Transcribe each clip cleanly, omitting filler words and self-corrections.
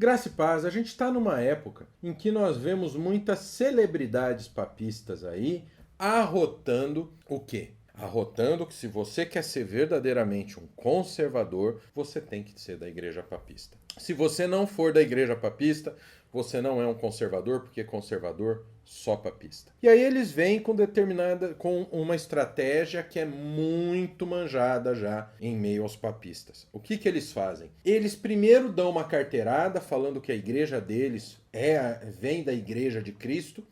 Graça e paz, a gente está numa época em que nós vemos muitas celebridades papistas aí arrotando o quê? Arrotando que se você quer ser verdadeiramente um conservador, você tem que ser da igreja papista. Se você não for da igreja papista, você não é um conservador, porque conservador só papista. E aí eles vêm com uma estratégia que é muito manjada já em meio aos papistas. O que eles fazem? Eles primeiro dão uma carteirada falando que a igreja deles vem da igreja de Cristo.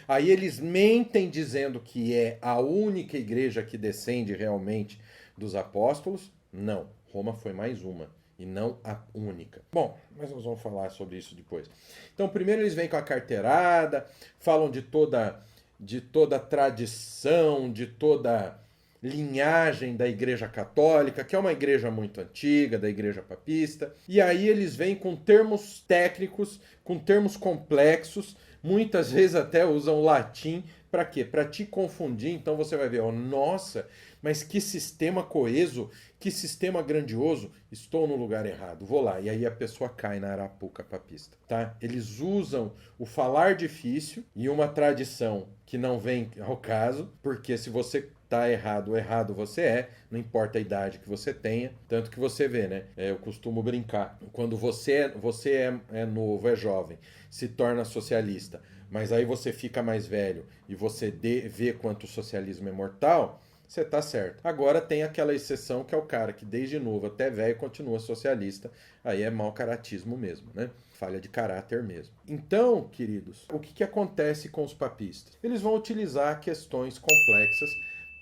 Aí eles mentem dizendo que é a única igreja que descende realmente dos apóstolos. Não, Roma foi mais uma e não a única. Bom, mas nós vamos falar sobre isso depois. Então, primeiro eles vêm com a carteirada, falam de toda tradição, de toda linhagem da Igreja Católica, que é uma igreja muito antiga, da Igreja Papista. E aí eles vêm com termos técnicos, com termos complexos, muitas vezes até usam latim. Para quê? Para te confundir. Então você vai ver, nossa, mas que sistema coeso, que sistema grandioso, estou no lugar errado, vou lá. E aí a pessoa cai na arapuca papista, tá? Eles usam o falar difícil e uma tradição que não vem ao caso, porque se você tá errado, você é, não importa a idade que você tenha, tanto que você vê, né? Eu costumo brincar, quando você é novo, é jovem, se torna socialista, mas aí você fica mais velho e você vê quanto o socialismo é mortal, você tá certo. Agora tem aquela exceção que é o cara que desde novo até velho continua socialista, aí é mau caratismo mesmo, né? Falha de caráter mesmo. Então, queridos, o que acontece com os papistas? Eles vão utilizar questões complexas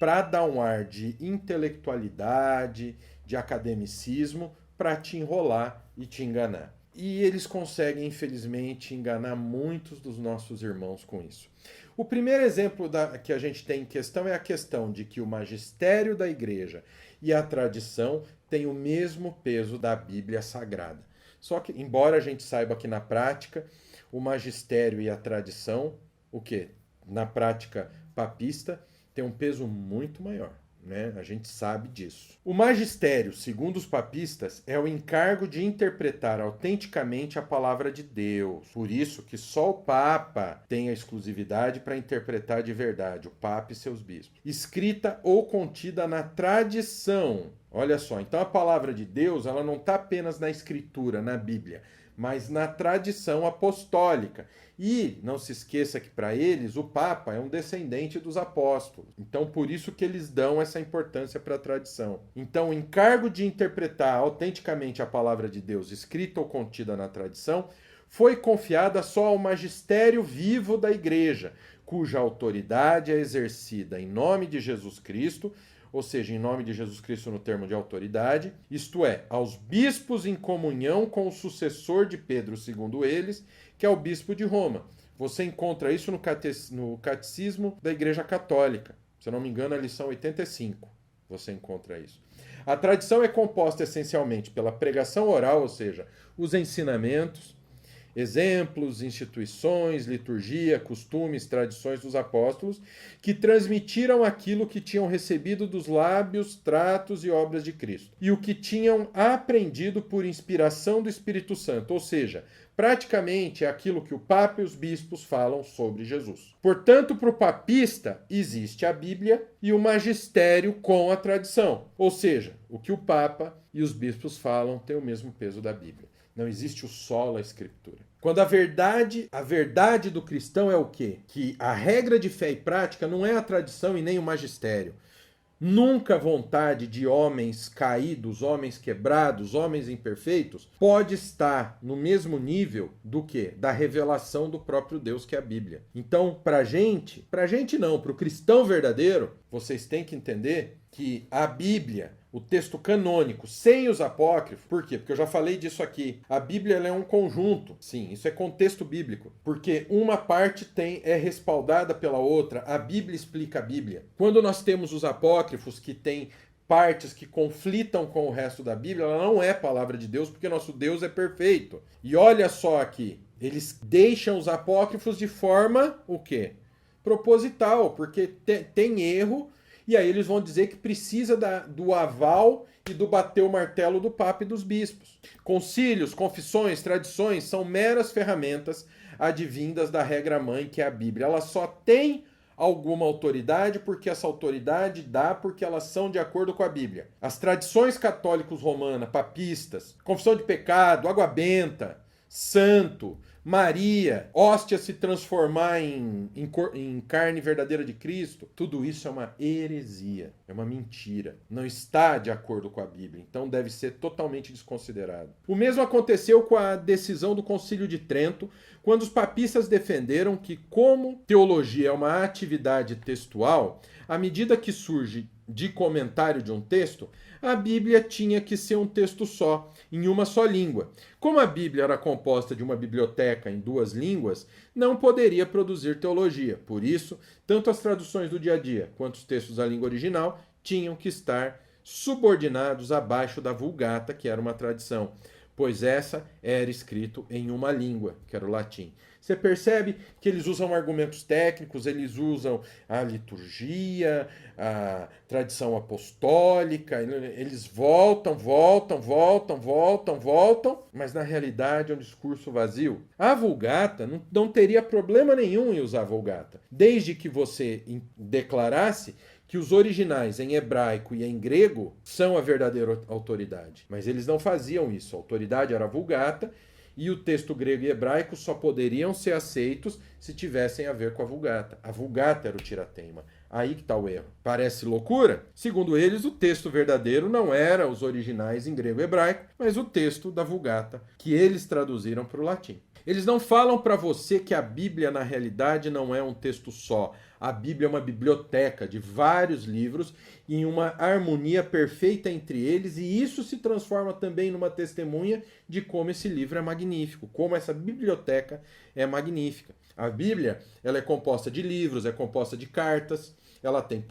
para dar um ar de intelectualidade, de academicismo, para te enrolar e te enganar. E eles conseguem, infelizmente, enganar muitos dos nossos irmãos com isso. O primeiro exemplo que a gente tem em questão é a questão de que o magistério da igreja e a tradição têm o mesmo peso da Bíblia Sagrada. Só que, embora a gente saiba que na prática, o magistério e a tradição, o quê? Na prática papista, tem um peso muito maior. Né? A gente sabe disso. O magistério, segundo os papistas, é o encargo de interpretar autenticamente a palavra de Deus. Por isso que só o Papa tem a exclusividade para interpretar de verdade, o Papa e seus bispos. Escrita ou contida na tradição. Olha só, então a palavra de Deus ela não está apenas na escritura, na Bíblia, mas na tradição apostólica. E não se esqueça que para eles o Papa é um descendente dos apóstolos. Então por isso que eles dão essa importância para a tradição. Então o encargo de interpretar autenticamente a palavra de Deus, escrita ou contida na tradição, foi confiada só ao magistério vivo da igreja, cuja autoridade é exercida em nome de Jesus Cristo, ou seja, em nome de Jesus Cristo no termo de autoridade, isto é, aos bispos em comunhão com o sucessor de Pedro, segundo eles, que é o bispo de Roma. Você encontra isso no catecismo da Igreja Católica. Se eu não me engano, a lição 85. Você encontra isso. A tradição é composta essencialmente pela pregação oral, ou seja, os ensinamentos, exemplos, instituições, liturgia, costumes, tradições dos apóstolos, que transmitiram aquilo que tinham recebido dos lábios, tratos e obras de Cristo, e o que tinham aprendido por inspiração do Espírito Santo, ou seja, praticamente é aquilo que o Papa e os bispos falam sobre Jesus. Portanto, para o papista, existe a Bíblia e o magistério com a tradição, ou seja, o que o Papa e os bispos falam tem o mesmo peso da Bíblia. Não existe o sola escritura. Quando a verdade do cristão é o quê? Que a regra de fé e prática não é a tradição e nem o magistério. Nunca a vontade de homens caídos, homens quebrados, homens imperfeitos, pode estar no mesmo nível do que? Da revelação do próprio Deus, que é a Bíblia. Então, pra gente não, pro cristão verdadeiro, vocês têm que entender que a Bíblia, o texto canônico, sem os apócrifos, por quê? Porque eu já falei disso aqui. A Bíblia ela é um conjunto. Sim, isso é contexto bíblico. Porque uma parte é respaldada pela outra. A Bíblia explica a Bíblia. Quando nós temos os apócrifos que têm partes que conflitam com o resto da Bíblia, ela não é palavra de Deus, porque nosso Deus é perfeito. E olha só aqui, eles deixam os apócrifos de forma, o quê? Proposital, porque tem erro. E aí eles vão dizer que precisa do aval e do bater o martelo do Papa e dos bispos. Concílios, confissões, tradições são meras ferramentas advindas da regra-mãe que é a Bíblia. Ela só tem alguma autoridade porque essa autoridade dá porque elas são de acordo com a Bíblia. As tradições católicos romanas, papistas, confissão de pecado, água benta, santo, Maria, hóstia se transformar em carne verdadeira de Cristo, tudo isso é uma heresia, é uma mentira. Não está de acordo com a Bíblia, então deve ser totalmente desconsiderado. O mesmo aconteceu com a decisão do Concílio de Trento, quando os papistas defenderam que, como teologia é uma atividade textual, à medida que surge de comentário de um texto, a Bíblia tinha que ser um texto só, em uma só língua. Como a Bíblia era composta de uma biblioteca em duas línguas, não poderia produzir teologia. Por isso, tanto as traduções do dia a dia quanto os textos da língua original tinham que estar subordinados abaixo da Vulgata, que era uma tradição, pois essa era escrito em uma língua, que era o latim. Você percebe que eles usam argumentos técnicos, eles usam a liturgia, a tradição apostólica, eles voltam, mas na realidade é um discurso vazio. A Vulgata não teria problema nenhum em usar a Vulgata, desde que você declarasse que os originais em hebraico e em grego são a verdadeira autoridade. Mas eles não faziam isso, a autoridade era a Vulgata, e o texto grego e hebraico só poderiam ser aceitos se tivessem a ver com a Vulgata. A Vulgata era o tirateima. Aí que está o erro. Parece loucura? Segundo eles, o texto verdadeiro não era os originais em grego e hebraico, mas o texto da Vulgata, que eles traduziram para o latim. Eles não falam para você que a Bíblia, na realidade, não é um texto só. A Bíblia é uma biblioteca de vários livros em uma harmonia perfeita entre eles, e isso se transforma também numa testemunha de como esse livro é magnífico, como essa biblioteca é magnífica. A Bíblia, ela é composta de livros, é composta de cartas, ela tem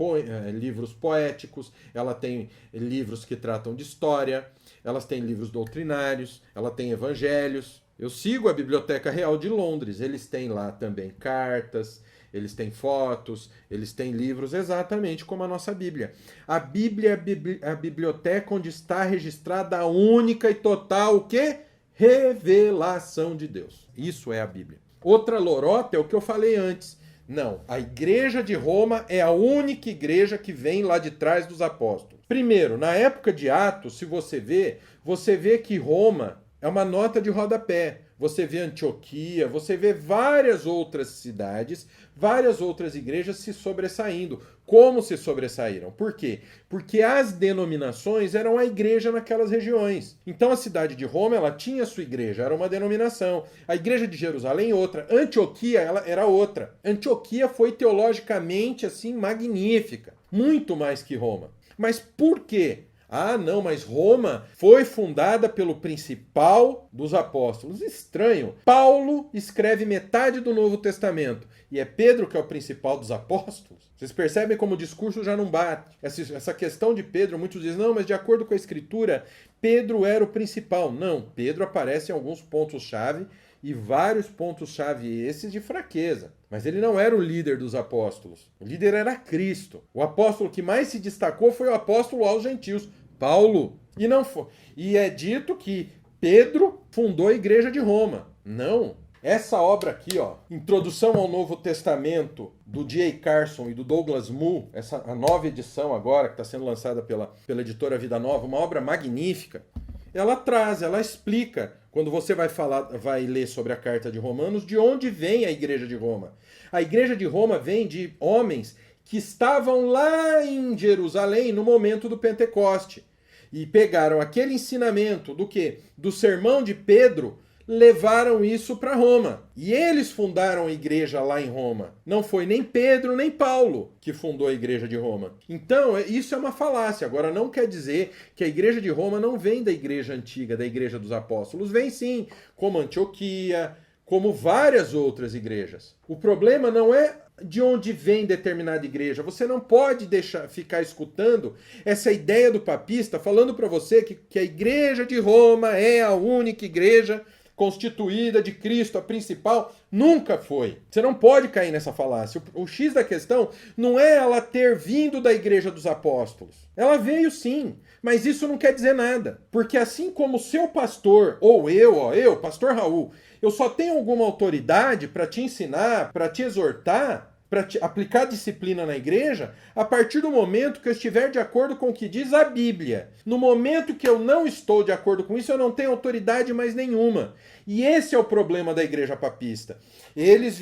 livros poéticos, ela tem livros que tratam de história, ela tem livros doutrinários, ela tem evangelhos. Eu sigo a Biblioteca Real de Londres, eles têm lá também cartas, eles têm fotos, eles têm livros exatamente como a nossa Bíblia. A Bíblia é a biblioteca onde está registrada a única e total, o quê? Revelação de Deus. Isso é a Bíblia. Outra lorota é o que eu falei antes. Não, a Igreja de Roma é a única igreja que vem lá de trás dos apóstolos. Primeiro, na época de Atos, se você vê que Roma é uma nota de rodapé. Você vê Antioquia, você vê várias outras cidades, várias outras igrejas se sobressaindo. Como se sobressaíram? Por quê? Porque as denominações eram a igreja naquelas regiões. Então a cidade de Roma, ela tinha a sua igreja, era uma denominação. A igreja de Jerusalém, outra. Antioquia, ela era outra. Antioquia foi teologicamente, assim, magnífica. Muito mais que Roma. Mas por quê? Ah, não, mas Roma foi fundada pelo principal dos apóstolos. Estranho. Paulo escreve metade do Novo Testamento e é Pedro que é o principal dos apóstolos. Vocês percebem como o discurso já não bate. Essa questão de Pedro, muitos dizem, não, mas de acordo com a Escritura, Pedro era o principal. Não, Pedro aparece em alguns pontos-chave e vários pontos-chave esses de fraqueza. Mas ele não era o líder dos apóstolos. O líder era Cristo. O apóstolo que mais se destacou foi o apóstolo aos gentios, Paulo. E não foi. E é dito que Pedro fundou a Igreja de Roma. Não. Essa obra aqui, ó, Introdução ao Novo Testamento, do J. Carson e do Douglas Moo, a nova edição agora, que está sendo lançada pela editora Vida Nova, uma obra magnífica. Ela explica, quando você vai ler sobre a Carta de Romanos, de onde vem a Igreja de Roma. A Igreja de Roma vem de homens que estavam lá em Jerusalém no momento do Pentecoste e pegaram aquele ensinamento do quê? Do sermão de Pedro, levaram isso para Roma. E eles fundaram a igreja lá em Roma. Não foi nem Pedro nem Paulo que fundou a igreja de Roma. Então, isso é uma falácia. Agora, não quer dizer que a igreja de Roma não vem da igreja antiga, da igreja dos apóstolos. Vem sim, como Antioquia, como várias outras igrejas. O problema não é de onde vem determinada igreja. Você não pode ficar escutando essa ideia do papista falando para você que a igreja de Roma é a única igreja. constituída de Cristo, a principal. Nunca foi. Você não pode cair nessa falácia. O X da questão não é ela ter vindo da Igreja dos Apóstolos. Ela veio sim, mas isso não quer dizer nada. Porque assim como o seu pastor, ou eu, pastor Raul, eu só tenho alguma autoridade para te ensinar, para te exortar, para aplicar disciplina na igreja, a partir do momento que eu estiver de acordo com o que diz a Bíblia. No momento que eu não estou de acordo com isso, eu não tenho autoridade mais nenhuma. E esse é o problema da igreja papista. Eles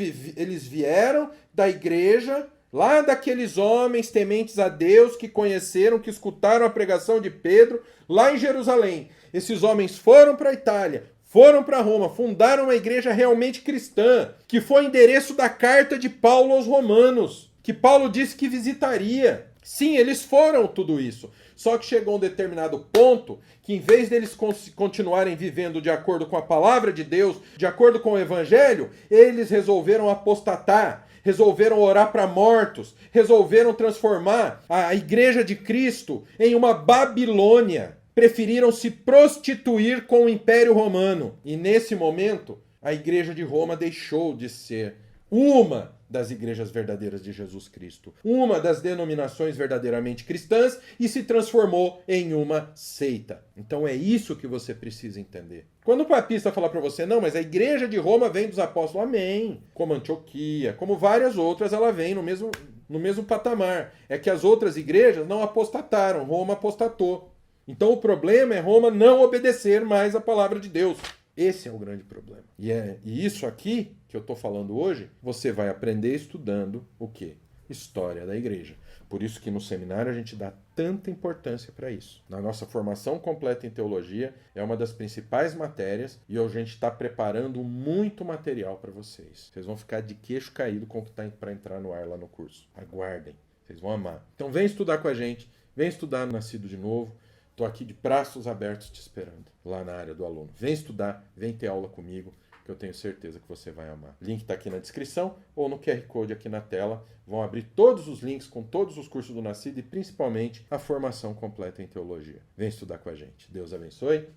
vieram da igreja, lá daqueles homens tementes a Deus, que conheceram, que escutaram a pregação de Pedro, lá em Jerusalém. Esses homens foram para a Itália, foram para Roma, fundaram uma igreja realmente cristã, que foi endereço da carta de Paulo aos Romanos, que Paulo disse que visitaria. Sim, eles foram tudo isso. Só que chegou um determinado ponto que, em vez deles continuarem vivendo de acordo com a palavra de Deus, de acordo com o evangelho, eles resolveram apostatar, resolveram orar para mortos, resolveram transformar a igreja de Cristo em uma Babilônia. Preferiram se prostituir com o Império Romano. E nesse momento, a Igreja de Roma deixou de ser uma das igrejas verdadeiras de Jesus Cristo, uma das denominações verdadeiramente cristãs, e se transformou em uma seita. Então é isso que você precisa entender. Quando o papista falar para você, não, mas a Igreja de Roma vem dos apóstolos, amém, como Antioquia, como várias outras, ela vem no mesmo patamar. É que as outras igrejas não apostataram, Roma apostatou. Então o problema é Roma não obedecer mais a palavra de Deus. Esse é o grande problema. E isso aqui que eu estou falando hoje, você vai aprender estudando o quê? História da igreja. Por isso que no seminário a gente dá tanta importância para isso. Na nossa formação completa em teologia, é uma das principais matérias e a gente está preparando muito material para vocês. Vocês vão ficar de queixo caído com o que está para entrar no ar lá no curso. Aguardem, vocês vão amar. Então vem estudar com a gente, vem estudar no Nascido de Novo. Estou aqui de braços abertos te esperando, lá na área do aluno. Vem estudar, vem ter aula comigo, que eu tenho certeza que você vai amar. Link está aqui na descrição ou no QR Code aqui na tela. Vão abrir todos os links com todos os cursos do Nascido e principalmente a formação completa em teologia. Vem estudar com a gente. Deus abençoe.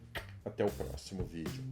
Até o próximo vídeo.